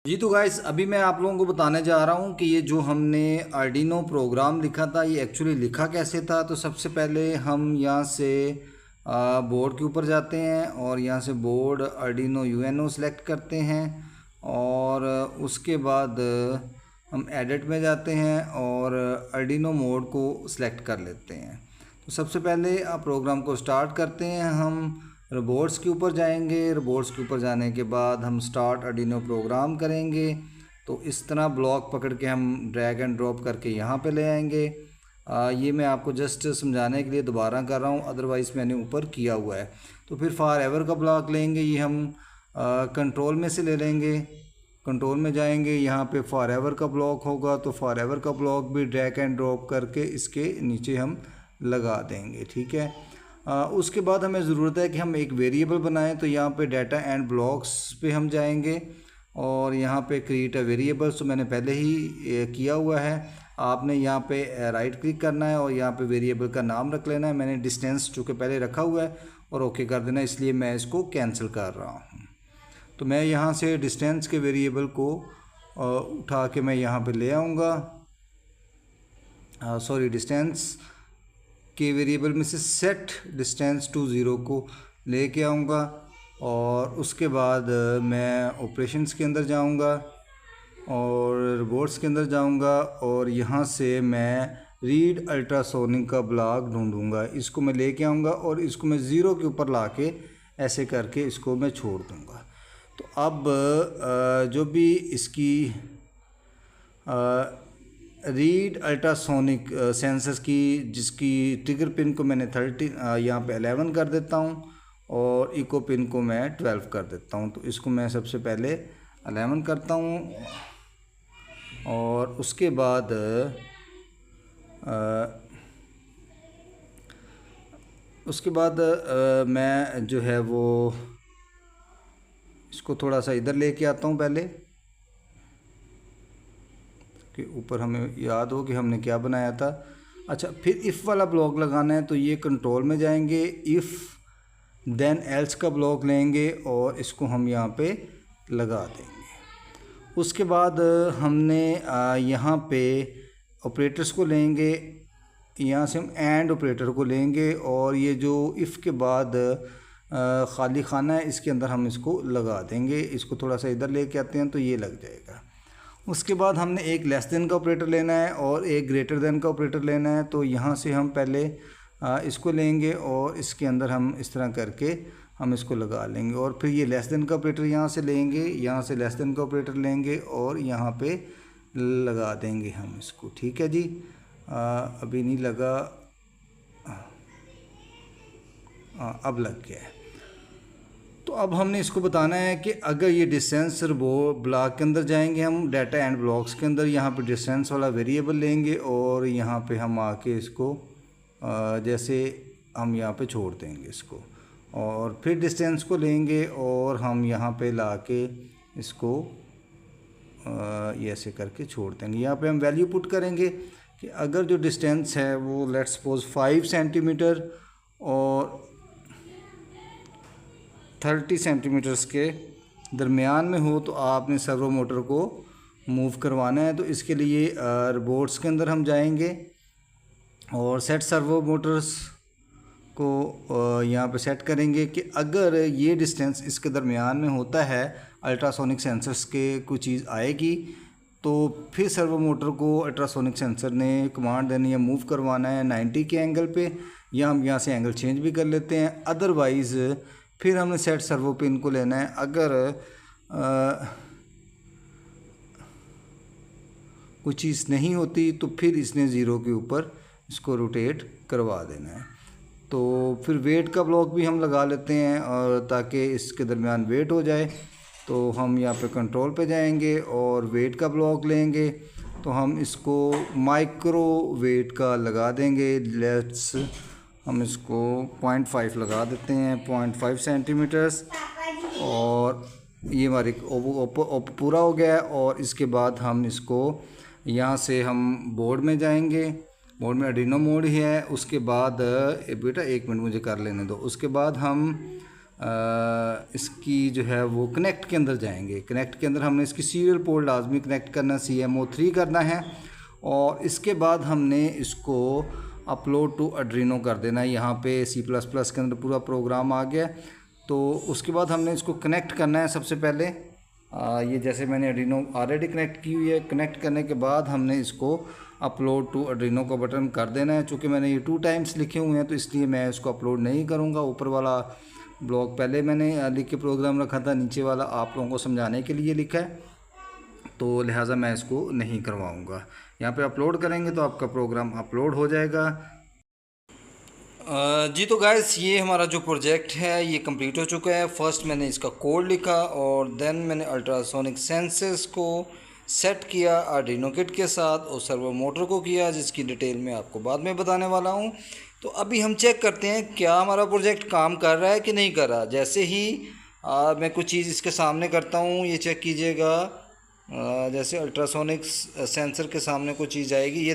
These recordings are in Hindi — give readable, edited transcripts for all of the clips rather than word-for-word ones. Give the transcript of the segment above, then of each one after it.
जी तो गाइस अभी मैं आप लोगों को बताने जा रहा हूँ कि ये जो हमने आर्डिनो प्रोग्राम लिखा था ये एक्चुअली लिखा कैसे था। तो सबसे पहले हम यहाँ से बोर्ड के ऊपर जाते हैं और यहाँ से बोर्ड आर्डिनो यूएनओ सेलेक्ट करते हैं और उसके बाद हम एडिट में जाते हैं और आर्डिनो मोड को सिलेक्ट कर लेते हैं। तो सबसे पहले प्रोग्राम को स्टार्ट करते हैं। हम रोबोट्स के ऊपर जाएंगे। रोबोट्स के ऊपर जाने के बाद हम स्टार्ट आर्डिनो प्रोग्राम करेंगे। तो इस तरह ब्लॉक पकड़ के हम ड्रैग एंड ड्रॉप करके यहाँ पे ले आएंगे। ये मैं आपको जस्ट समझाने के लिए दोबारा कर रहा हूँ, अदरवाइज़ मैंने ऊपर किया हुआ है। तो फिर फॉर एवर का ब्लॉक लेंगे, ये हम कंट्रोल में से ले लेंगे। कंट्रोल में जाएंगे, यहाँ पे फॉर एवर का ब्लॉक होगा तो फॉर एवर का ब्लॉक भी ड्रैग एंड ड्रॉप करके इसके नीचे हम लगा देंगे। ठीक है। उसके बाद हमें ज़रूरत है कि हम एक वेरिएबल बनाएं। तो यहाँ पे डाटा एंड ब्लॉक्स पे हम जाएंगे और यहाँ पे क्रिएट अ वेरिएबल, तो मैंने पहले ही किया हुआ है। आपने यहाँ पे राइट क्लिक करना है और यहाँ पे वेरिएबल का नाम रख लेना है। मैंने डिस्टेंस चूँकि पहले रखा हुआ है और ओके कर देना, इसलिए मैं इसको कैंसिल कर रहा हूँ। तो मैं यहाँ से डिस्टेंस के वेरिएबल को उठा के मैं यहाँ पे ले आऊँगा। सॉरी, डिस्टेंस के वेरिएबल में से सेट डिस्टेंस टू ज़ीरो को लेके आऊँगा और उसके बाद मैं ऑपरेशंस के अंदर जाऊँगा और रोबोट्स के अंदर जाऊँगा और यहाँ से मैं रीड अल्ट्रासोनिक का ब्लॉक ढूंढूंगा। इसको मैं लेके आऊँगा और इसको मैं ज़ीरो के ऊपर ला के ऐसे करके इसको मैं छोड़ दूँगा। तो अब जो भी इसकी रीड अल्ट्रासोनिक सेंसर्स की जिसकी ट्रिगर पिन को मैंने 30 यहाँ पे 11 कर देता हूँ और इको पिन को मैं 12 कर देता हूँ। तो इसको मैं सबसे पहले 11 करता हूँ और उसके बाद मैं जो है वो इसको थोड़ा सा इधर लेके आता हूँ पहले कि ऊपर हमें याद हो कि हमने क्या बनाया था। अच्छा, फिर इफ़ वाला ब्लॉक लगाना है तो ये कंट्रोल में जाएंगे, इफ़ देन एल्स का ब्लॉक लेंगे और इसको हम यहाँ पे लगा देंगे। उसके बाद हमने यहाँ पे ऑपरेटर्स को लेंगे, यहाँ से हम एंड ऑपरेटर को लेंगे और ये जो इफ़ के बाद ख़ाली खाना है इसके अंदर हम इसको लगा देंगे। इसको थोड़ा सा इधर लेके आते हैं तो ये लग जाएगा। उसके बाद हमने एक लेस देन का ऑपरेटर लेना है और एक ग्रेटर देन का ऑपरेटर लेना है। तो यहाँ से हम पहले इसको लेंगे और इसके अंदर हम इस तरह करके हम इसको लगा लेंगे और फिर ये लेस देन का ऑपरेटर यहाँ से लेंगे, यहाँ से लेस देन का ऑपरेटर लेंगे और यहाँ पे लगा देंगे हम इसको। ठीक है जी। अभी नहीं लगा, अब लग गया है। तो अब हमने इसको बताना है कि अगर ये डिस्टेंस वो ब्लॉक के अंदर जाएंगे, हम डाटा एंड ब्लॉक्स के अंदर यहाँ पे डिस्टेंस वाला वेरिएबल लेंगे और यहाँ पे हम आके इसको जैसे हम यहाँ पे छोड़ देंगे इसको और फिर डिस्टेंस को लेंगे और हम यहाँ पे लाके इसको ये ऐसे करके छोड़ देंगे। यहाँ पे हम वैल्यू पुट करेंगे कि अगर जो डिस्टेंस है वो लेट्स सपोज 5 सेंटीमीटर और 30 सेंटीमीटर्स के दरमियान में हो तो आपने सर्वो मोटर को मूव करवाना है। तो इसके लिए रोबोट्स के अंदर हम जाएंगे और सेट सर्वो मोटर्स को यहाँ पे सेट करेंगे कि अगर ये डिस्टेंस इसके दरमियान में होता है अल्ट्रासोनिक सेंसर्स के कोई चीज़ आएगी तो फिर सर्वो मोटर को अल्ट्रासोनिक सेंसर ने कमांड देनी है मूव करवाना है 90 के एंगल पे, या हम यहाँ से एंगल चेंज भी कर लेते हैं। अदरवाइज़ फिर हमने सेट सर्वो पिन को लेना है। अगर कोई चीज़ नहीं होती तो फिर इसने ज़ीरो के ऊपर इसको रोटेट करवा देना है। तो फिर वेट का ब्लॉक भी हम लगा लेते हैं और ताकि इसके दरमियान वेट हो जाए। तो हम यहाँ पे कंट्रोल पे जाएंगे और वेट का ब्लॉक लेंगे। तो हम इसको माइक्रो वेट का लगा देंगे। लेट्स हम इसको 0.5 लगा देते हैं, 0.5 सेंटीमीटर्स और ये हमारे पूरा हो गया है। और इसके बाद हम इसको यहाँ से हम बोर्ड में जाएंगे, बोर्ड में आर्डिनो मोड ही है। उसके बाद बेटा 1 मिनट मुझे कर लेने दो। उसके बाद हम इसकी जो है वो कनेक्ट के अंदर जाएंगे। कनेक्ट के अंदर हमने इसकी सीरियल पोर्ट लाजमी कनेक्ट करना, CMO3 करना है, और इसके बाद हमने इसको अपलोड टू आर्डिनो कर देना है। यहाँ पे C++ के अंदर पूरा प्रोग्राम आ गया। तो उसके बाद हमने इसको कनेक्ट करना है। सबसे पहले ये जैसे मैंने आर्डिनो ऑलरेडी कनेक्ट की हुई है, कनेक्ट करने के बाद हमने इसको अपलोड टू आर्डिनो का बटन कर देना है। चूँकि मैंने ये 2 टाइम्स लिखे हुए हैं तो इसलिए मैं इसको अपलोड नहीं करूँगा। ऊपर वाला ब्लॉक पहले मैंने लिख के प्रोग्राम रखा था, नीचे वाला आप लोगों को समझाने के लिए लिखा है, तो लिहाजा मैं इसको नहीं करवाऊँगा। यहाँ पे अपलोड करेंगे तो आपका प्रोग्राम अपलोड हो जाएगा। जी तो गाइस, ये हमारा जो प्रोजेक्ट है ये कंप्लीट हो चुका है। फर्स्ट मैंने इसका कोड लिखा और देन मैंने अल्ट्रासोनिक सेंसर्स को सेट किया आर्डिनो किट के साथ, और सर्वो मोटर को किया, जिसकी डिटेल मैं आपको बाद में बताने वाला हूँ। तो अभी हम चेक करते हैं क्या हमारा प्रोजेक्ट काम कर रहा है कि नहीं कर रहा। जैसे ही मैं कुछ चीज़ इसके सामने करता हूँ, ये चेक कीजिएगा, जैसे अल्ट्रासोनिक सेंसर के सामने कोई चीज़ आएगी,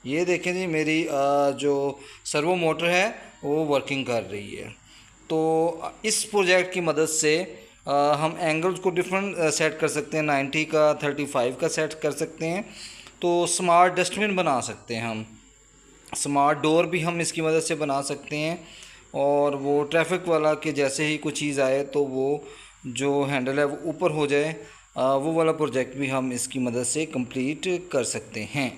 ये देखें जी, मेरी जो सर्वो मोटर है वो वर्किंग कर रही है। तो इस प्रोजेक्ट की मदद से हम एंगल्स को डिफरेंट सेट कर सकते हैं, 90 का 35 का सेट कर सकते हैं। तो स्मार्ट डस्टबिन बना सकते हैं हम, स्मार्ट डोर भी हम इसकी मदद से बना सकते हैं, और वो ट्रैफिक वाला कि जैसे ही कोई चीज़ आए तो वो जो हैंडल है वो ऊपर हो जाए, वो वाला प्रोजेक्ट भी हम इसकी मदद से कंप्लीट कर सकते हैं।